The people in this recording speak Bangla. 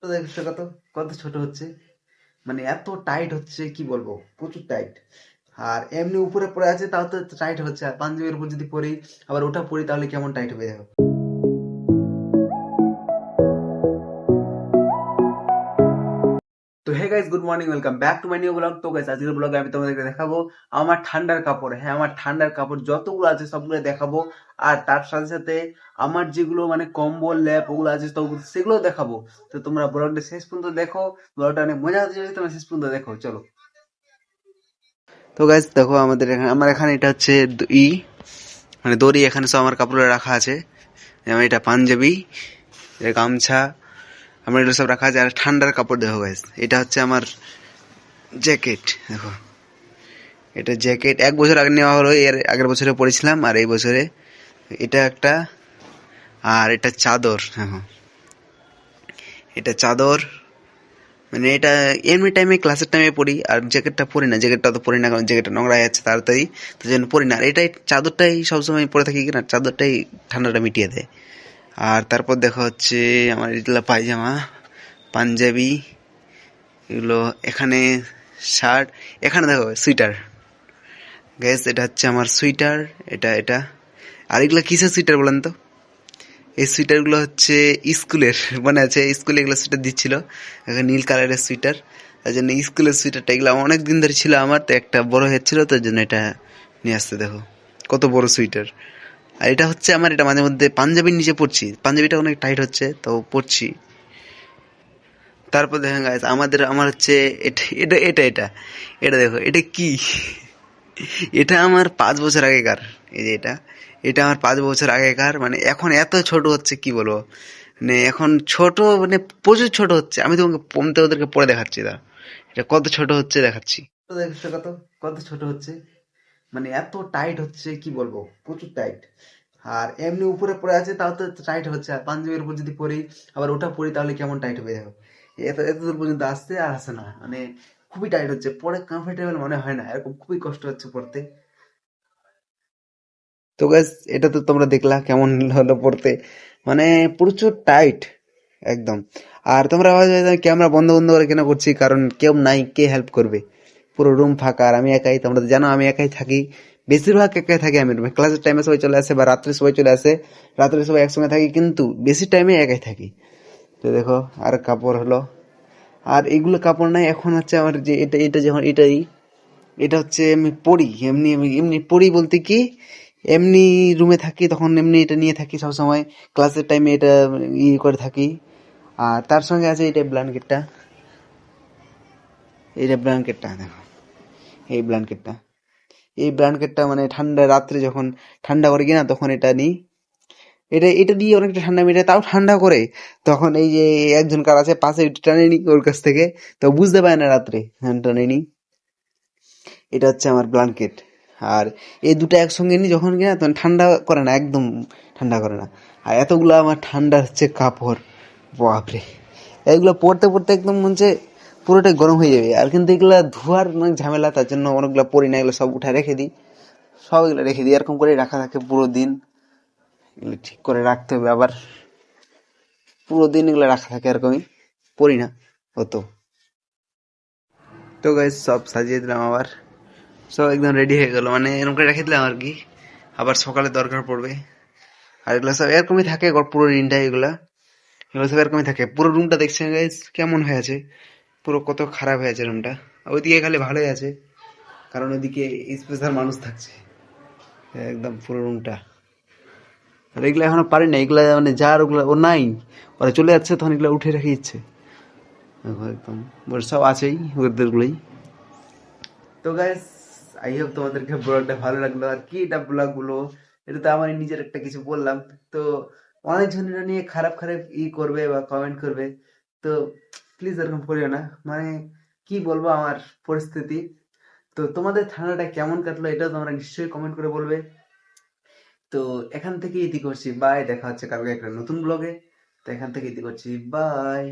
তো দেখছো কত কত ছোট হচ্ছে, মানে এত টাইট হচ্ছে কি বলবো, প্রচুর টাইট। আর এমনি উপরে পড়ে আছে তাও তো টাইট হচ্ছে, আর পাঞ্জাবির উপর যদি পরি আবার ওটা পরি তাহলে কেমন টাইট হবে দেখো। তো hey guys, good morning, welcome back to my new blog. তো গাইস, আজকের ব্লগে আমি তোমাদেরকে দেখাবো আমার ঠান্ডার কাপড়। হ্যাঁ, আমার ঠান্ডার কাপড় যতগুলো আছে সবগুলো দেখাবো। আর তার সাথে সাথে আমার যেগুলো মানে কম্বল ল্যাপ ওগুলো আছে তো সেগুলো দেখাবো। তো তোমরা ব্লগটা শেষ পর্যন্ত দেখো, ব্লগটা অনেক মজা হতে যাবে, তোমরা শেষ পর্যন্ত দেখো, চলো। তো গাইস দেখো, আমাদের এখানে আমার এখানে এটা হচ্ছে মানে দড়ি, এখানে সব আমার কাপড় রাখা আছে। যেমন এটা পাঞ্জাবি, এটা গামছা, আমার এগুলো সব রাখা আছে। আর ঠান্ডার কাপড় দেখো গাইস, এটা হচ্ছে আমার জ্যাকেট। দেখো, এটা জ্যাকেট 1 বছর আগে নেওয়া হলো, এর আগের বছরে পরেছিলাম, আর এই বছরে এটা একটা। আর এটা চাদর, হ্যাঁ এটা চাদর, মানে এটা এমনি টাইমে ক্লাসের টাইমে পরি। আর জ্যাকেটটা পরি না, জ্যাকেটটা তো পরি না কারণ জ্যাকেটটা নোংরা হয়ে যাচ্ছে তাড়াতাড়ি, তো জন্য পরি না। আর এটাই চাদরটাই সবসময় পরে থাকি কিনা, চাদরটাই ঠান্ডাটা মিটিয়ে দেয়। আর তারপর দেখা হচ্ছে আমার এগুলো পায়জামা, পাঞ্জাবি, এগুলো এখানে শার্ট, এখানে দেখো সুইটার। গ্যাস, এটা হচ্ছে আমার সুইটার, এটা। আর এগুলো কিসের সুইটার বলেন তো? এই সুইটারগুলো হচ্ছে স্কুলের, মনে আছে স্কুলে এগুলো সুইটার দিচ্ছিল, একটা নীল কালারের সুইটার। তার জন্য স্কুলের সুইটারটা এগুলো অনেক দিন ধরে ছিল আমার, তো একটা বড় হয়েছিল, তার জন্য এটা নিয়ে আসতে। দেখো কত বড় সুইটার। আর এটা হচ্ছে আমার, এটা মাঝে মধ্যে পাঞ্জাবির নিচে পরছি, পাঞ্জাবিটা অনেক টাইট হচ্ছে তো পরছি। তারপর দেখেন গাইস, আমার হচ্ছে এটা এটা এটা এটা এটা দেখো, এটা কি? এটা আমার 5 বছর আগেকার। এই যে এটা, এটা আমার 5 বছর আগেকার, মানে এখন এত ছোট হচ্ছে কি বলবো। মানে এখন ছোট, মানে প্রচুর ছোট হচ্ছে। আমি তোমাকে পমতে ওদেরকে পরে দেখাচ্ছি, দা এটা কত ছোট হচ্ছে দেখাচ্ছি। তো দেখছো কত কত ছোট হচ্ছে, মানে এত টাইট হচ্ছে কি বলবো, প্রচুর টাইট। আর এমনি উপরে পড়ে আছে তাও তো টাইট হচ্ছে, আর পাঞ্জাবির উপর যদি পরি আবার ওটা পরি তাহলে কেমন টাইট হবে দেখো। এত এত দূর পর্যন্ত আসছে আর আসে না, মানে খুবই টাইট হচ্ছে, পরে কমফোর্টেবল মনে হয় না, এরকম খুবই কষ্ট হচ্ছে পড়তে। তো গাইস, এটা তো তোমরা দেখলা কেমন হলো পড়তে, মানে প্রচুর টাইট একদম। আর তোমরা ভাবছো যে ক্যামেরা বন্ধ বন্ধ করে কেন করছি, কারণ কেউ নাই, কে হেল্প করবে। পুরো রুম ফাঁকা, আর আমি একাই, তোমরা তো জানো আমি একাই থাকি, বেশিরভাগ একাই থাকি আমি রুমে। ক্লাসের টাইমে সবাই চলে আসে বা রাত্রে সবাই চলে আসে, রাত্রে সবাই একসঙ্গে থাকি, কিন্তু বেশি টাইমে একাই থাকি। তো দেখো, আর কাপড় হলো, আর এগুলো কাপড় নাই। এখন হচ্ছে আমার যে এটা এটা যখন এটাই, এটা হচ্ছে আমি পড়ি, এমনি আমি এমনি পড়ি বলতে কি, এমনি রুমে থাকি তখন এমনি এটা নিয়ে থাকি সব সময়, ক্লাসের টাইমে এটা করে থাকি। আর তার সঙ্গে আছে এটা ব্ল্যাঙ্কেটটা, এইটা ব্ল্যাঙ্কেটটা দেখো, এই ব্ল্যাঙ্কেটটা, এই ব্ল্যাঙ্কেটটা মানে ঠান্ডা রাত্রে যখন ঠান্ডা করে কিনা তখন এটা নিই। এটা এটা দিয়ে অনেকটা ঠান্ডা মেটে, তাও ঠান্ডা করে। তখন এই যে একজন কার আছে পাশে, টানে নি ওর কাছ থেকে, তো বুঝতে পারে না রাত্রে, হ্যাঁ টানে নি। এটা হচ্ছে আমার ব্ল্যাঙ্কেট। আর এই দুটো একসঙ্গে নিই যখন কিনা, তখন ঠান্ডা করে না, একদম ঠান্ডা করে না। আর এতগুলো আমার ঠান্ডা হচ্ছে কাপড়, বাপরে, এগুলো পরতে পরতে একদম মনে হচ্ছে পুরোটাই গরম হয়ে যাবে। আর কিন্তু এগুলা ধোয়ার অনেক ঝামেলা, তার জন্য অনেকগুলো পরি না, এগুলো সব উঠে রেখে দিই, সব এগুলো রেখে দিই, এরকম করে রাখা থাকে পুরো দিন। এগুলো ঠিক করে রাখতে হবে আবার, পুরো দিন এগুলো রাখা থাকে, এরকমই পরি না অত। তো গাইস, সব সাজিয়ে দিলাম আবার, সব একদম রেডি হয়ে গেল, মানে এরকম করে রেখে দিলাম আর কি, আবার সকালে দরকার পড়বে। আর এগুলো সব এরকমই থাকে পুরো দিনটা, এগুলা এগুলো সব এরকমই থাকে। পুরো রুমটা দেখছেন গাইস কেমন হয়ে আছে, পুরো কত খারাপ হয়ে আছে রুমটা। ওইদিকে খালি ভালোই আছে, কারণ ওইদিকে স্পেশাল মানুষ থাকছে। একদম পুরো রুমটা, আর এগুলো এখনো পারি না, এগুলা মানে যার ওগুলা ও নাই, ওরা চলে যাচ্ছে তখন এগুলো উঠে রেখে দিচ্ছে। দেখো একদম ওর সব আছেই, ওদের গুলোই। তো গাইস, আই হোপ তোমাদেরকে ব্লগটা ভালো লাগলো। আর কি এটা ব্লগ গুলো, এটা তো আমার নিজের একটা কিছু বললাম। তো অনেকজন এটা নিয়ে খারাপ খারাপ করবে বা কমেন্ট করবে, তো প্লিজ এরকম করিও না। মানে কি বলবো আমার পরিস্থিতি। তো তোমাদের ঠান্ডাটা কেমন কাটলো এটাও তোমরা নিশ্চয়ই কমেন্ট করে বলবে। তো এখান থেকে ইতি করছি, বাই, দেখা হচ্ছে কালকে একটা নতুন ব্লগে। তো এখান থেকে ইতি করছি, বাই।